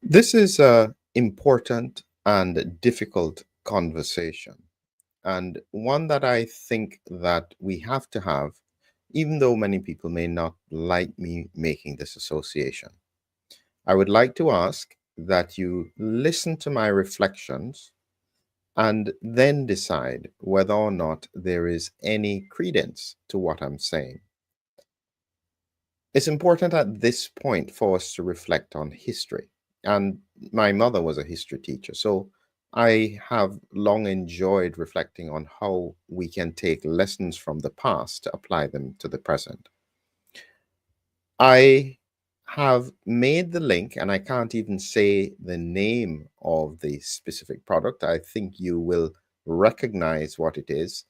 This is a important and difficult conversation, and one that I think that we have to have, even though many people may not like me making this association. I would like to ask that you listen to my reflections and then decide whether or not there is any credence to what I'm saying. It's important at this point for us to reflect on history. And my mother was a history teacher, so I have long enjoyed reflecting on how we can take lessons from the past to apply them to the present. I have made the link, and I can't even say the name of the specific product. I think you will recognize what it is.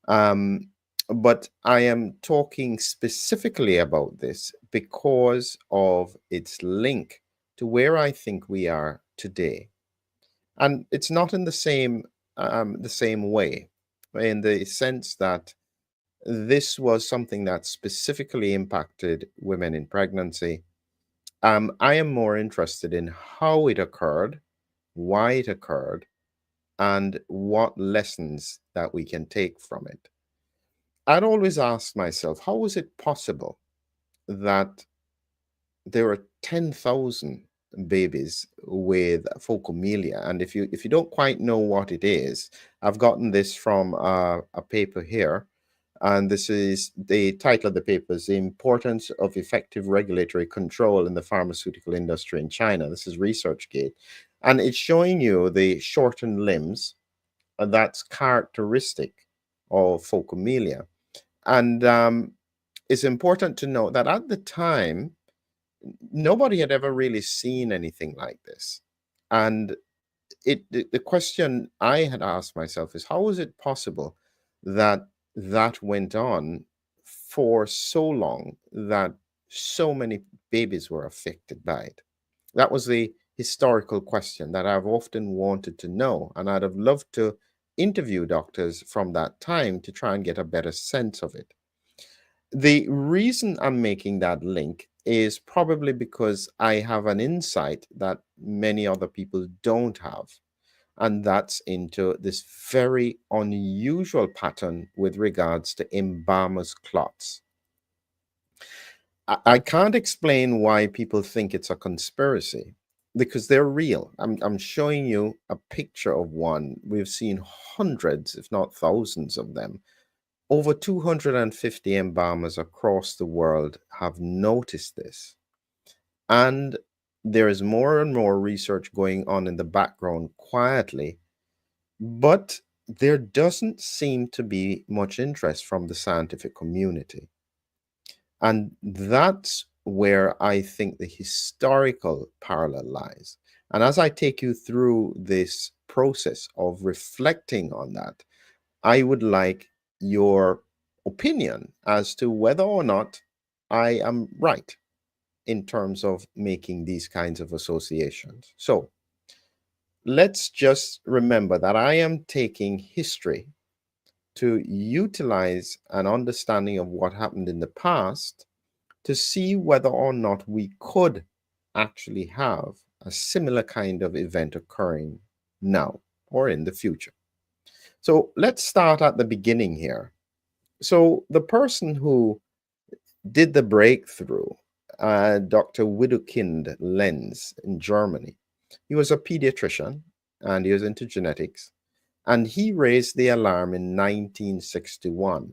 Um, but I am talking specifically about this because of its link to where I think we are today. And it's not in the same way, in the sense that this was something that specifically impacted women in pregnancy. I am more interested in how it occurred, why it occurred, and what lessons that we can take from it. I'd always ask myself, how was it possible that there are 10,000 babies with phocomelia? And if you don't quite know what it is, I've gotten this from a paper here, and this is the title of the paper is The Importance of Effective Regulatory Control in the Pharmaceutical Industry in China. This is ResearchGate, and it's showing you the shortened limbs that's characteristic of phocomelia. And it's important to note that at the time, nobody had ever really seen anything like this. And the question I had asked myself is, how is it possible that that went on for so long, that so many babies were affected by it? That was the historical question that I've often wanted to know. And I'd have loved to interview doctors from that time to try and get a better sense of it. The reason I'm making that link is probably because I have an insight that many other people don't have, and that's into this very unusual pattern with regards to embalmers clots. I can't explain why people think it's a conspiracy because they're real. I'm showing you a picture of one. We've seen hundreds, if not thousands, of them. Over 250 embalmers across the world have noticed this. And there is more and more research going on in the background quietly, but there doesn't seem to be much interest from the scientific community. And that's where I think the historical parallel lies. And as I take you through this process of reflecting on that, I would like your opinion as to whether or not I am right in terms of making these kinds of associations. So let's just remember that I am taking history to utilize an understanding of what happened in the past to see whether or not we could actually have a similar kind of event occurring now or in the future. So let's start at the beginning here. So the person who did the breakthrough, Dr. Widukind Lenz in Germany, he was a pediatrician and he was into genetics, and he raised the alarm in 1961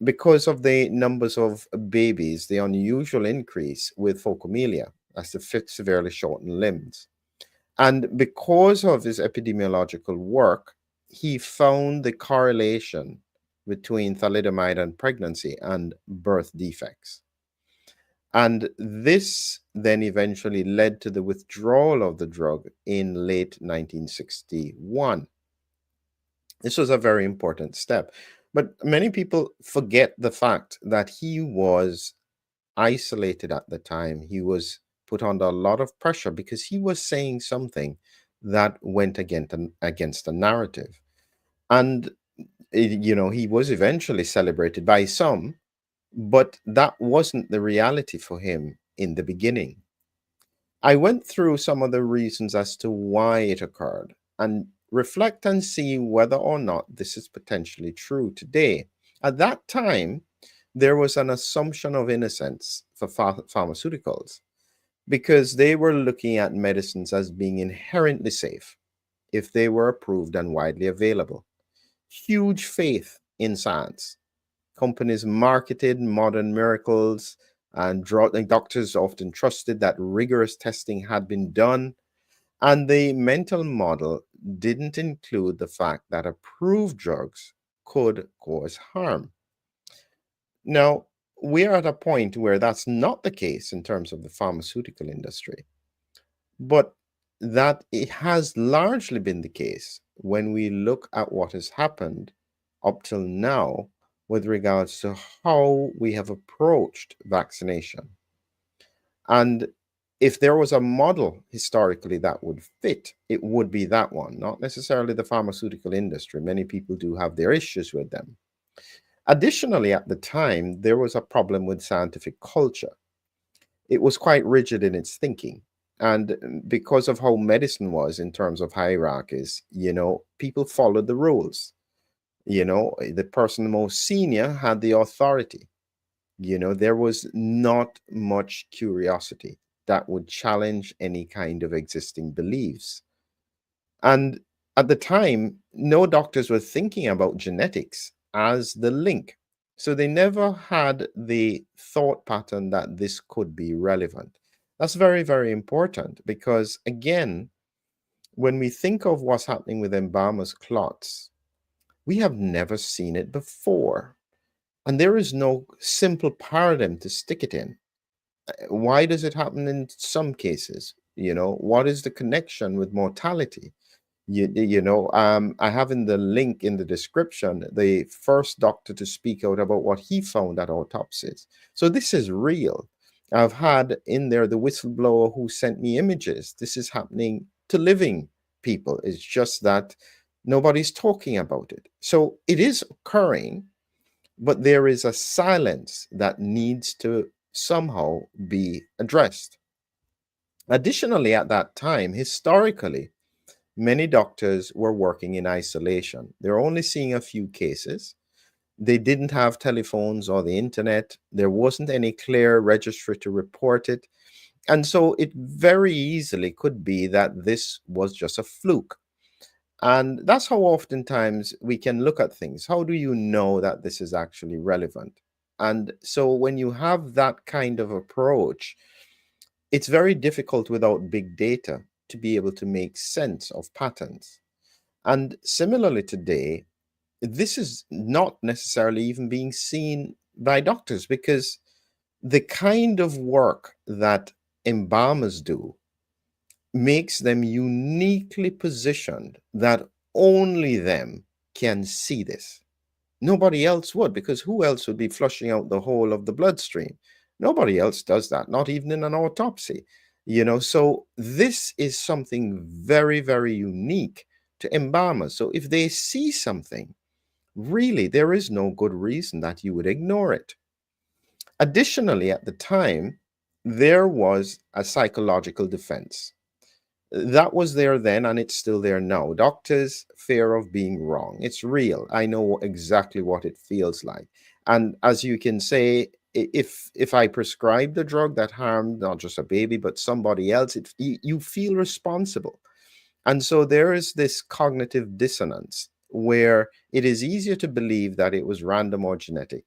because of the numbers of babies, the unusual increase with phocomelia, that's the severely shortened limbs. And because of his epidemiological work, he found the correlation between thalidomide and pregnancy and birth defects. And this then eventually led to the withdrawal of the drug in late 1961. This was a very important step. But many people forget the fact that he was isolated at the time. He was put under a lot of pressure because he was saying something that went against the narrative. And, he was eventually celebrated by some, but that wasn't the reality for him in the beginning. I went through some of the reasons as to why it occurred and reflect and see whether or not this is potentially true today. At that time, there was an assumption of innocence for pharmaceuticals because they were looking at medicines as being inherently safe if they were approved and widely available. Huge faith in science. Companies marketed modern miracles, and doctors often trusted that rigorous testing had been done. And the mental model didn't include the fact that approved drugs could cause harm. Now, we're at a point where that's not the case in terms of the pharmaceutical industry, but that it has largely been the case when we look at what has happened up till now with regards to how we have approached vaccination. And if there was a model historically that would fit, it would be that one, not necessarily the pharmaceutical industry. Many people do have their issues with them. Additionally, at the time, there was a problem with scientific culture. It was quite rigid in its thinking. And because of how medicine was in terms of hierarchies, people followed the rules. The person most senior had the authority. There was not much curiosity that would challenge any kind of existing beliefs. And at the time, no doctors were thinking about genetics as the link. So they never had the thought pattern that this could be relevant. That's very, very important because, again, when we think of what's happening with Embalmers clots, we have never seen it before. And there is no simple paradigm to stick it in. Why does it happen in some cases? What is the connection with mortality? I have in the link in the description the first doctor to speak out about what he found at autopsies. So this is real. I've had in there the whistleblower who sent me images. This is happening to living people. It's just that nobody's talking about it. So it is occurring, but there is a silence that needs to somehow be addressed. Additionally, at that time, historically, many doctors were working in isolation. They're only seeing a few cases. They didn't have telephones or the internet. There wasn't any clear registry to report it. And so it very easily could be that this was just a fluke. And that's how oftentimes we can look at things. How do you know that this is actually relevant? And so when you have that kind of approach, it's very difficult without big data to be able to make sense of patterns. And similarly today, this is not necessarily even being seen by doctors because the kind of work that embalmers do makes them uniquely positioned that only them can see this. Nobody else would, because who else would be flushing out the whole of the bloodstream? Nobody else does that, not even in an autopsy. So this is something very, very unique to embalmers. So if they see something, really, there is no good reason that you would ignore it. Additionally, at the time, there was a psychological defense. That was there then, and it's still there now. Doctors' fear of being wrong. It's real. I know exactly what it feels like. And as you can say, if I prescribe the drug that harmed not just a baby, but somebody else, you feel responsible. And so there is this cognitive dissonance where it is easier to believe that it was random or genetic,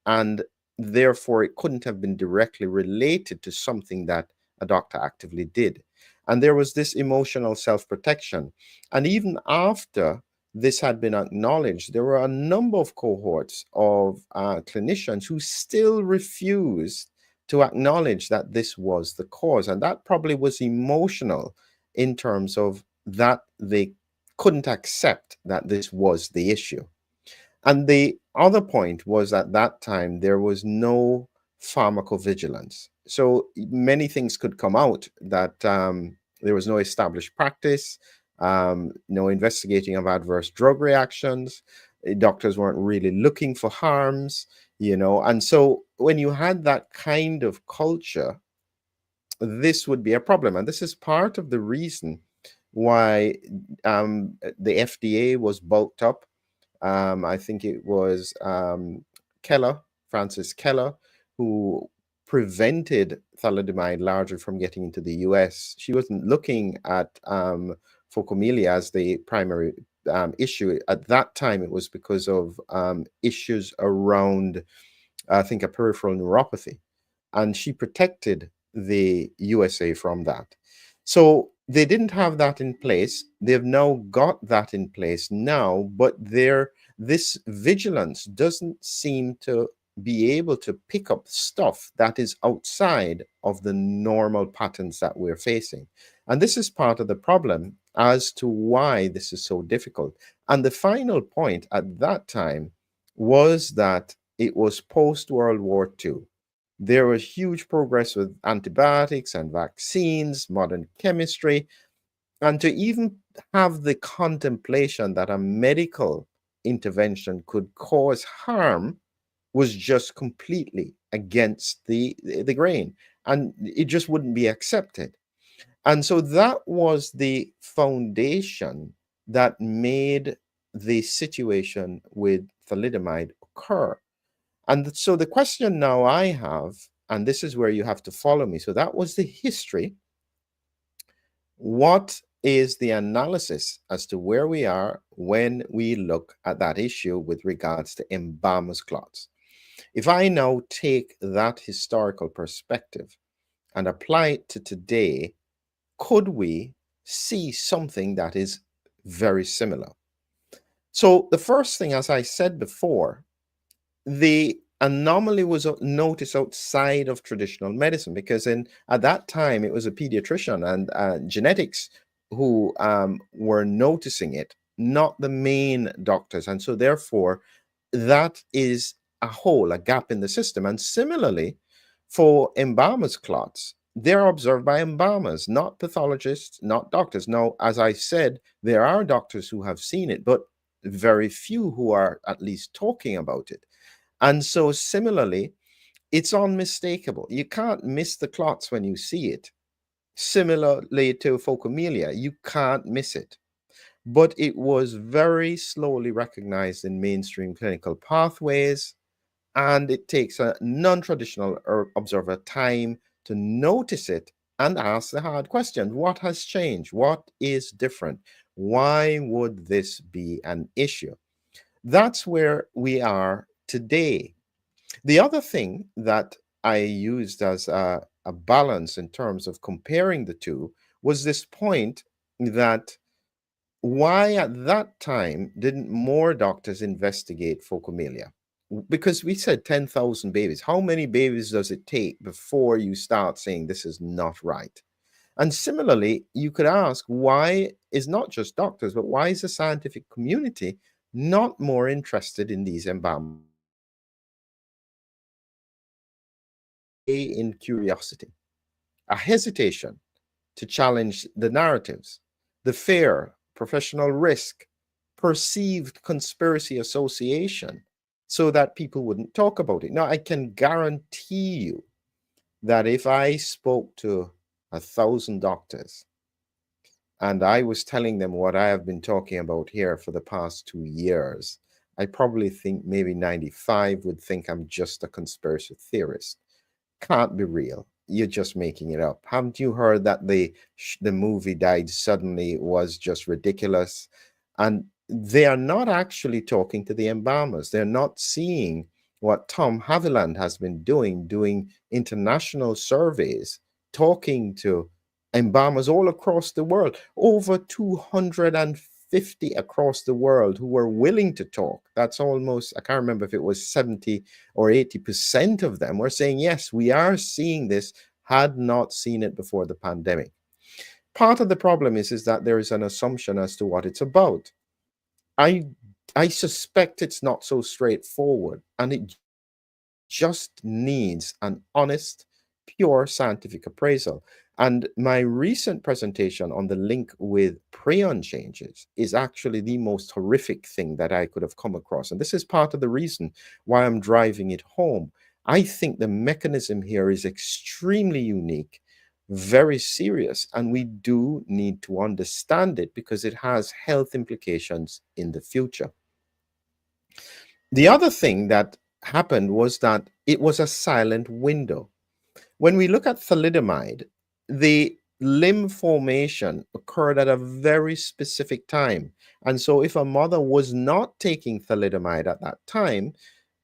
and therefore it couldn't have been directly related to something that a doctor actively did. And there was this emotional self protection. And even after this had been acknowledged, there were a number of cohorts of clinicians who still refused to acknowledge that this was the cause. And that probably was emotional in terms of that they couldn't accept that this was the issue. And the other point was at that time, there was no pharmacovigilance. So many things could come out that there was no established practice, no investigating of adverse drug reactions. Doctors weren't really looking for harms. And so when you had that kind of culture, this would be a problem. And this is part of the reason why the FDA was bulked up. I think it was Keller, Francis Keller, who prevented thalidomide largely from getting into the US. She wasn't looking at phocomelia as the primary issue. At that time, it was because of issues around, I think, a peripheral neuropathy. And she protected the USA from that. So they didn't have that in place. They've now got that in place now, but this vigilance doesn't seem to be able to pick up stuff that is outside of the normal patterns that we're facing. And this is part of the problem as to why this is so difficult. And the final point at that time was that it was post World War II. There was huge progress with antibiotics and vaccines, modern chemistry, and to even have the contemplation that a medical intervention could cause harm was just completely against the grain, and it just wouldn't be accepted. And so that was the foundation that made the situation with thalidomide occur. And so the question now I have, and this is where you have to follow me. So that was the history. What is the analysis as to where we are when we look at that issue with regards to Embalmers clots? If I now take that historical perspective and apply it to today, could we see something that is very similar? So the first thing, as I said before, the anomaly was noticed outside of traditional medicine, because at that time it was a pediatrician and genetics who were noticing it, not the main doctors. And so therefore that is a hole, a gap in the system. And similarly for embalmers clots, they're observed by embalmers, not pathologists, not doctors. Now, as I said, there are doctors who have seen it, but very few who are at least talking about it. And so similarly, it's unmistakable. You can't miss the clots when you see it. Similarly to phocomelia, you can't miss it. But it was very slowly recognized in mainstream clinical pathways, and it takes a non-traditional observer time to notice it and ask the hard question: what has changed? What is different? Why would this be an issue? That's where we are today. The other thing that I used as a balance in terms of comparing the two was this point that why at that time didn't more doctors investigate phocomelia? Because we said 10,000 babies. How many babies does it take before you start saying this is not right? And similarly, you could ask, why is not just doctors, but why is the scientific community not more interested in these embalmers? In curiosity, a hesitation to challenge the narratives, the fear, professional risk, perceived conspiracy association, so that people wouldn't talk about it. Now, I can guarantee you that if I spoke to 1,000 doctors and I was telling them what I have been talking about here for the past 2 years, I probably think maybe 95 would think I'm just a conspiracy theorist. Can't be real. You're just making it up. Haven't you heard that the movie Died Suddenly was just ridiculous? And they are not actually talking to the embalmers. They're not seeing what Tom Haviland has been doing international surveys, talking to embalmers all across the world, over 250 across the world who were willing to talk. That's almost, I can't remember if it was 70 or 80% of them were saying, yes, we are seeing this, had not seen it before the pandemic. Part of the problem is that there is an assumption as to what it's about. I I suspect it's not so straightforward, and it just needs an honest, pure scientific appraisal. And my recent presentation on the link with prion changes is actually the most horrific thing that I could have come across. And this is part of the reason why I'm driving it home. I think the mechanism here is extremely unique. very serious, and we do need to understand it because it has health implications in the future. The other thing that happened was that it was a silent window. When we look at thalidomide, the limb formation occurred at a very specific time. And so, if a mother was not taking thalidomide at that time,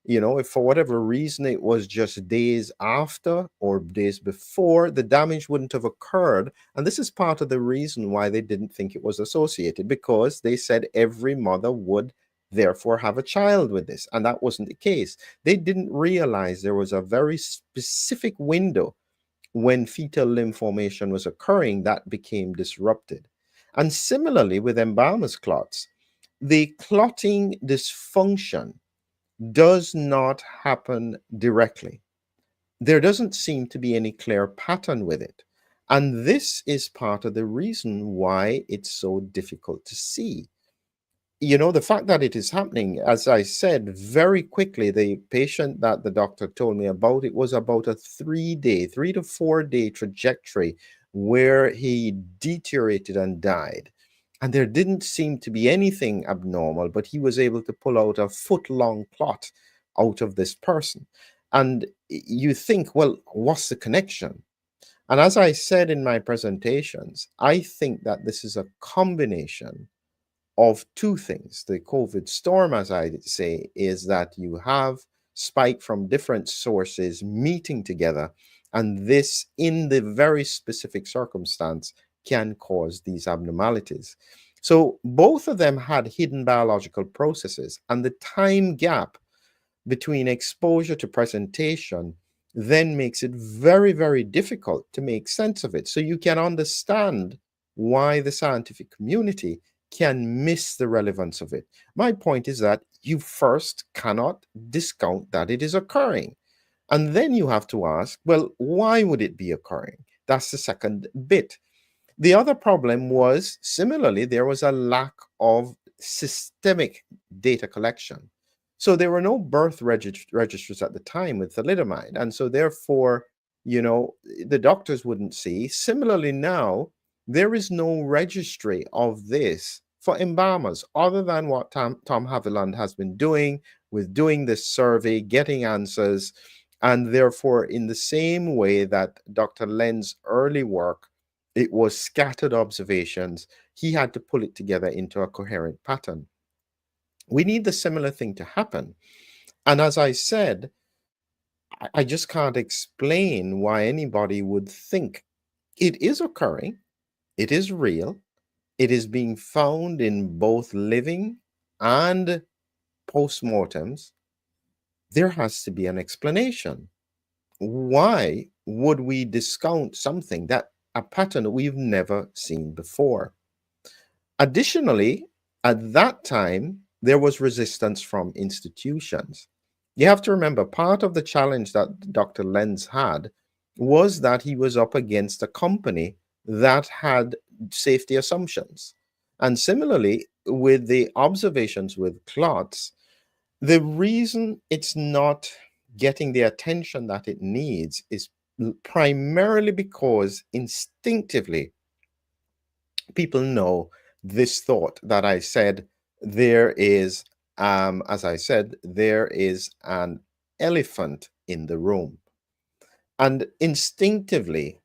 if for whatever reason it was just days after or days before, the damage wouldn't have occurred. And this is part of the reason why they didn't think it was associated, because they said every mother would therefore have a child with this. And that wasn't the case. They didn't realize there was a very specific window when fetal limb formation was occurring that became disrupted. And similarly with Embalmers clots, the clotting dysfunction does not happen directly. There doesn't seem to be any clear pattern with it. And this is part of the reason why it's so difficult to see. The fact that it is happening, as I said, very quickly, the patient that the doctor told me about, it was about a 3 to 4 day trajectory where he deteriorated and died. And there didn't seem to be anything abnormal, but he was able to pull out a foot-long clot out of this person. And you think, well, what's the connection? And as I said in my presentations, I think that this is a combination of two things. The COVID storm, as I say, is that you have spike from different sources meeting together, and this, in the very specific circumstance, can cause these abnormalities. So both of them had hidden biological processes, and the time gap between exposure to presentation then makes it very, very difficult to make sense of it. So you can understand why the scientific community can miss the relevance of it. My point is that you first cannot discount that it is occurring. And then you have to ask, well, why would it be occurring? That's the second bit. The other problem was, similarly, there was a lack of systemic data collection. So there were no birth registers at the time with thalidomide. And so therefore, the doctors wouldn't see. Similarly now, there is no registry of this for embalmers other than what Tom Haviland has been doing with doing this survey, getting answers. And therefore, in the same way that Dr. Len's early work, it was scattered observations, he had to pull it together into a coherent pattern. We need the similar thing to happen. And as I said, I just can't explain why anybody would think it is occurring, it is real, it is being found in both living and postmortems. There has to be an explanation. Why would we discount something that a pattern we've never seen before? Additionally, at that time, there was resistance from institutions. You have to remember, part of the challenge that Dr. Lenz had was that he was up against a company that had safety assumptions. And similarly, with the observations with clots, the reason it's not getting the attention that it needs is primarily because instinctively people know this thought that I said there is, as I said, there is an elephant in the room. And instinctively,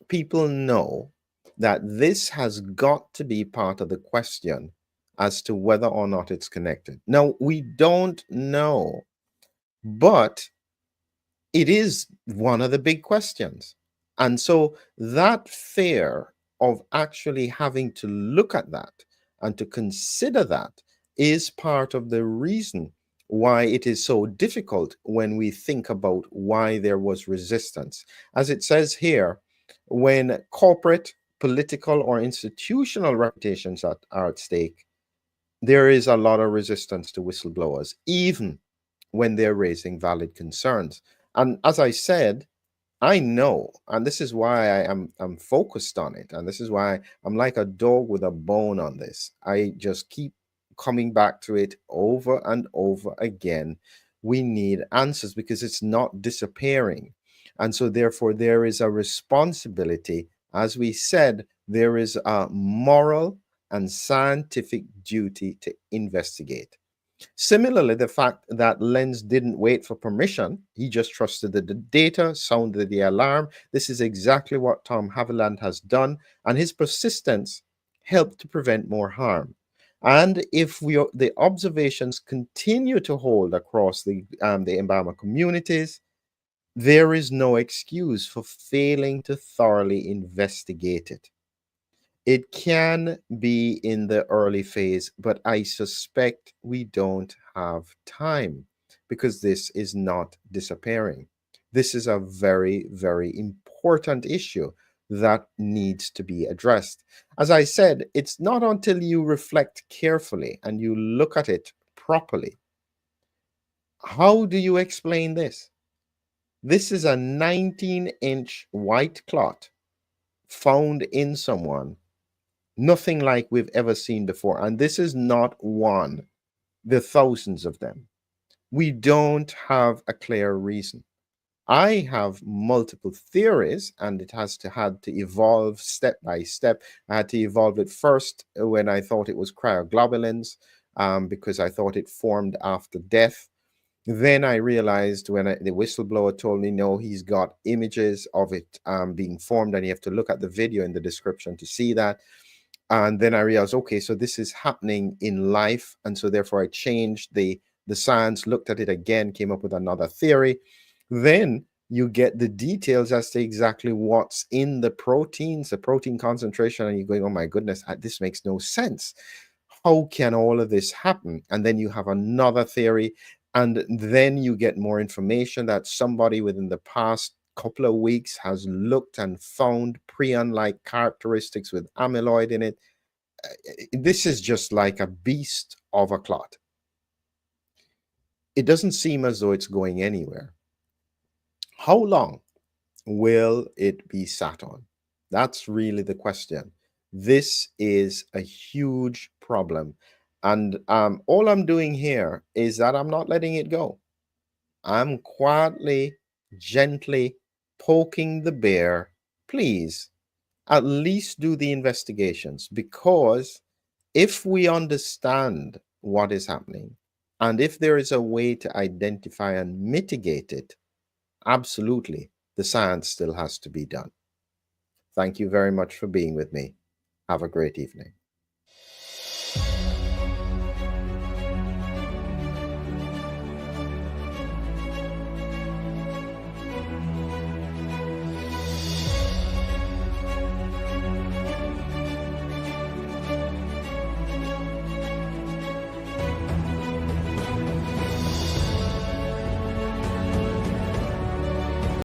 people know that this has got to be part of the question as to whether or not it's connected. Now, we don't know, but it is one of the big questions. And so that fear of actually having to look at that and to consider that is part of the reason why it is so difficult when we think about why there was resistance. As it says here, when corporate, political, or institutional reputations are at stake, there is a lot of resistance to whistleblowers, even when they're raising valid concerns. And as I said, I know, and this is why I'm focused on it, and this is why I'm like a dog with a bone on this. I just keep coming back to it over and over again. We need answers because it's not disappearing. And so therefore there is a responsibility As we said, there is a moral and scientific duty to investigate. Similarly, the fact that Lenz didn't wait for permission, he just trusted the data, sounded the alarm. This is exactly what Tom Haviland has done, and his persistence helped to prevent more harm. And if the observations continue to hold across the embalmer communities, there is no excuse for failing to thoroughly investigate it. It can be in the early phase, but I suspect we don't have time because this is not disappearing. This is a very, very important issue that needs to be addressed. As I said, it's not until you reflect carefully and you look at it properly. How do you explain this? This is a 19-inch white clot found in someone, nothing like we've ever seen before. And this is not one, there are thousands of them. We don't have a clear reason. I have multiple theories, and it has to had to evolve step by step. I had to evolve it first when I thought it was cryoglobulins, because I thought it formed after death. Then I realized when the whistleblower told me, no, he's got images of it being formed, and you have to look at the video in the description to see that. And then I realized, okay, so this is happening in life. And so therefore I changed the science, looked at it again, came up with another theory. Then you get the details as to exactly what's in the proteins, the protein concentration, and you're going, oh my goodness, this makes no sense. How can all of this happen? And then you have another theory, and then you get more information that somebody within the past couple of weeks has looked and found prion-like characteristics with amyloid in it. This is just like a beast of a clot. It doesn't seem as though it's going anywhere. How long will it be sat on? That's really the question. This is a huge problem. And all I'm doing here is that I'm not letting it go. I'm quietly, gently poking the bear. Please, at least do the investigations, because if we understand what is happening and if there is a way to identify and mitigate it, absolutely, the science still has to be done. Thank you very much for being with me. Have a great evening.